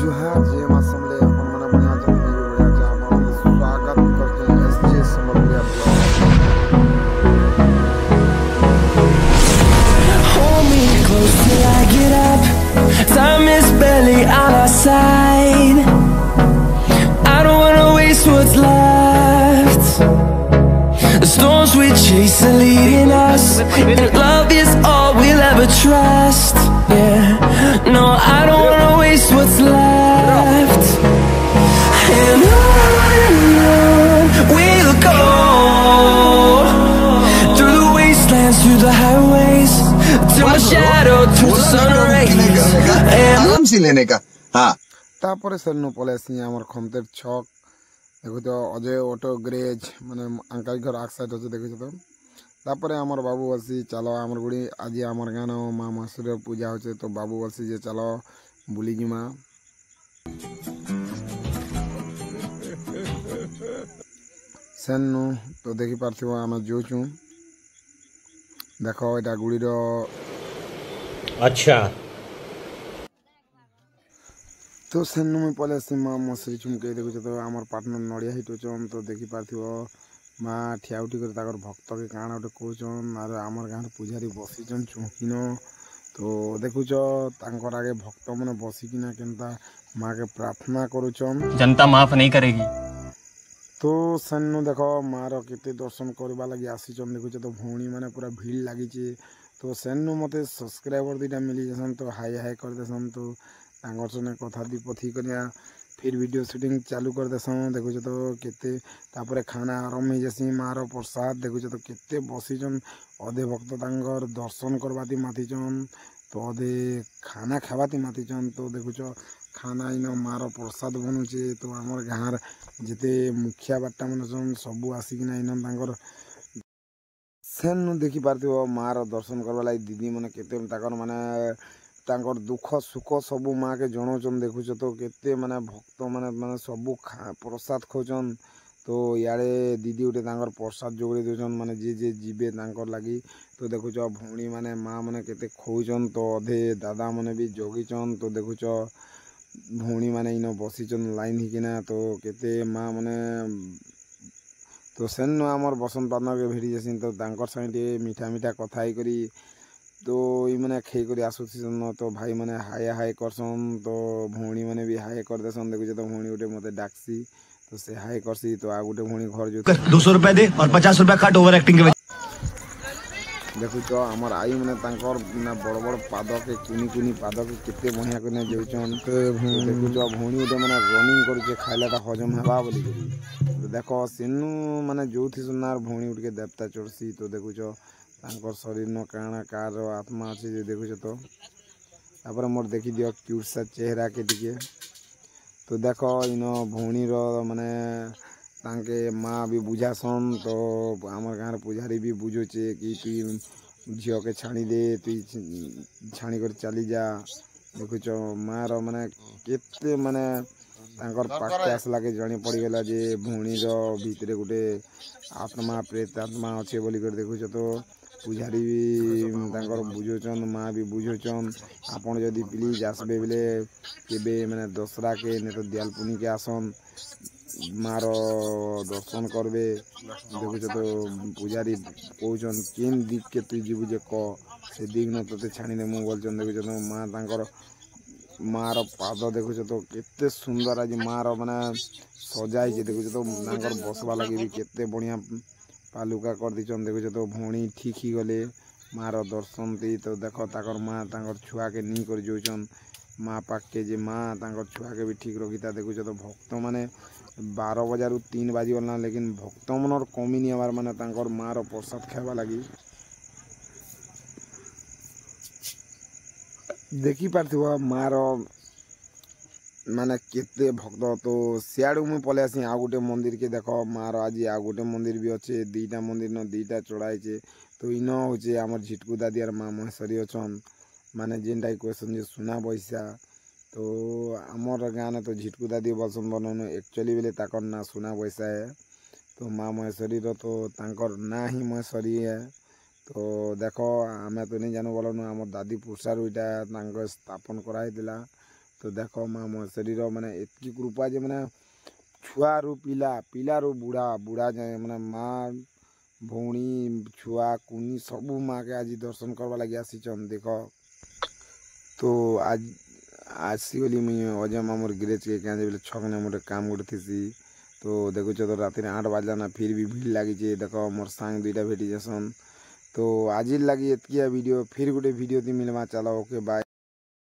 जुहार जे मासमले अपन मन बढ़िया जन भी बढ़िया जा अपन स्वागत करते हैं SJ Samaliya blog. Hold me close till I get up. Time is barely on our side. I don't wanna waste what's left. The storms we chase are leading us, and love is all we'll ever trust. Yeah, no, I don't wanna waste what's left. And on we'll go, through the wastelands, through the highways, till my shadow turns to sun rays. आराम से लेने का। हाँ तापरे सेनु policy हमर खमतेर छक देखो तो अजय ऑटो ग्रेज माने अंकाई घर आक साइड होचे देखो तो तापरे हमर बाबू बसी चलो हमर गुडी आज हमर गाना मां मासुर पूजा होचे तो बाबू बसी जे चलो बुली जिमा सेनु तो देखि पारथिबो हम जोचू देखो एटा गुडीरो अच्छा तो सेनु में पले सीमा मसरी चुमके देखो तो हमर पार्टनर नडिया हिट होचन तो देखि पारथिबो मां ठियाउटी कर ताकर भक्त के काना ओटे कोचन आर हमर गांर पुजारी बसिचन चुकिनो तो देखुचो तांकर आगे भक्त माने बसिकिना केनता मां के प्रार्थना करूचन जनता माफ नहीं करेगी। तो सेनु देखो मार केते दर्शन करबा लागि आसीचन देखुचो तो भौणी माने पूरा भीड़ लागि चे तो सेनु मते सब्सक्राइबर दिटा मिली जसन तो हाय हाय कर देसन तो तांगर सने कथा दी पथी करिया फिर वीडियो शूटिंग चालू कर देसन देखुचो तो केते तापरे खाना आरंभ हो जसी मार प्रसाद देखुचो तो केते बसिचन अधे भक्त तांगर दर्शन करबाती माथिचन तो अधे खाना खाबाती माथिचन तो देखुचो खाना इन मार प्रसाद बनुचे तो हमर गाँर जिते मुखिया बाट्टा मन सबू आसिकिना इन तांकर सेनु देखि पारथिबो मार दर्शन करबा लागि दीदी माने केते ताकर माने तांकर दुख सुख सबू माँ के जनाउछन देखुछ तो केते माने भक्त माने माने सबू प्रसाद खोजन तो यारे दीदी उठे तांकर प्रसाद जोगड़ी देछन माने जे जे जीवे तांकर लागि तो देखुछ भौणी माने माँ माने केते खोजन तो अधे दादा माने भी जोगिचन तो देखुछ भौणी माने इन बसिचन लाइन हिकिना तो केते माँ माने तो सेनु हमर बसंत पार्टनर के भेड़ी जसिन तो तांकर संगे मीठा मीठा कथाई करी तो ये मैंने खे कर आसुन तो भाई मैंने हाय हाय करसन तो भौणी मैंने भी हाय कर देसन देखुचे तो भौणी गोटे मते डाकसी तो से हाय करसी तो आ गोटे भौणी घर जो 200 रुपया दे और 50 रुपया काट ओवर एक्टिंग के देखुच हमर आई मैंने तांकर ना बड़ बड़ पाद के कुनी पाद के केते बढ़िया करने जोचन तो देखुच भौणी गोटे मैंने रनिंग करूचे खाइलाटा हजम हेबा बोली तो देखो सेनु माने जोथि सुनार भौणी उठ के देवता चढ़सी तो देखुच तांकर शरीर न काना कार आत्मा अच्छे जे देखुछ तो तापर मोर देखि दियो क्यूट सा चेहरा के दिखे तो देखो इन भौणी रो माने तांके माँ भी बुझासन तो हमर गाँर पुजारी भी बुझुचे कि तु झियो के छाणी दे तु छाणी कर चली जा देखुछ माँ रो माने केते माने तांकर पाखे आसला के जानी पड़ी गला जे भौणी रो भीतरे गुटे आत्मा प्रेत आत्मा अच्छे बोली कर देखुछ तो पुजारी भी तांकर बुझोचन माँ भी बुझोचन आपन जदि प्लीज आसबे बेले केबे माने दसरा के ने तो दियाल पुनी के आसन मार दर्शन करबे देखुछ तो पुजारी कहउचन केन दिक के तु जीवु जे क से दिक न तते छाणी दे मु बोलचन देखुछ तो माँ तांकर मार पाद देखुछ तो केते सुंदर आज मार माने सजाई जे देखुछ तो तांकर बसवा लागि भी केते बढ़िया पालुका कर दीचन देखुछ तो भौणी ठीक ही गले मार दर्शन दी तो देखो ताकर माँ तांकर छुआ के नी कर जोचन माँ पाक के जे माँ तांकर छुआ के भी ठीक रखिता देखुछ तो भक्त माने 12 बजारू 3 बाजी गलना लेकिन भक्त मनर कमी नहीं हमार माने तांकर माँ रो प्रसाद खावा लगी देखि पारथिबो माँ रो माने केते भक्त तो सियाड़ू में पले आसी आ गोटे मंदिर के देखो मार आज आ गोटे मंदिर भी अच्छे दीटा मंदिर न दीटा चढ़ाई तो इन होचे हमर झिटकू दादी और माँ महेश्वरी अच्छन माने जेनटा क्वेश्चन जे सुना पैसा तो हमर गाँव तो झिटकू दादी बसन बनन एक्चुअली बेले ताकर ना सुना पैसा है तो माँ महेश्वरी रो तो तांकर ना ही महेश्वरी है तो देखो आमे तो नहीं जानू बोलन हमर दादी पुरसार इटा तांकर स्थापन कराई दिला तो देख माँ महेश्वरी माने एतकी कृपा जे माने छुआ रु पिला रु बुढ़ा जाए माने माँ भौणी छुआ कुनी सबू माँ के आज दर्शन करवा लगे आसीचन देख। तो आज आसीगली मुझे अजय माँ मोर गिरेज के क्या बोले छकने मोटे काम गोटे थी। तो देखुच तो रात 8 बजला ना फिर भी भीड़ लगी देख मोर सांग 2टा भेटी जासन। तो आज लगी एतकिया वीडियो फिर गोटे वीडियो मिलवा चलो ओके बाय।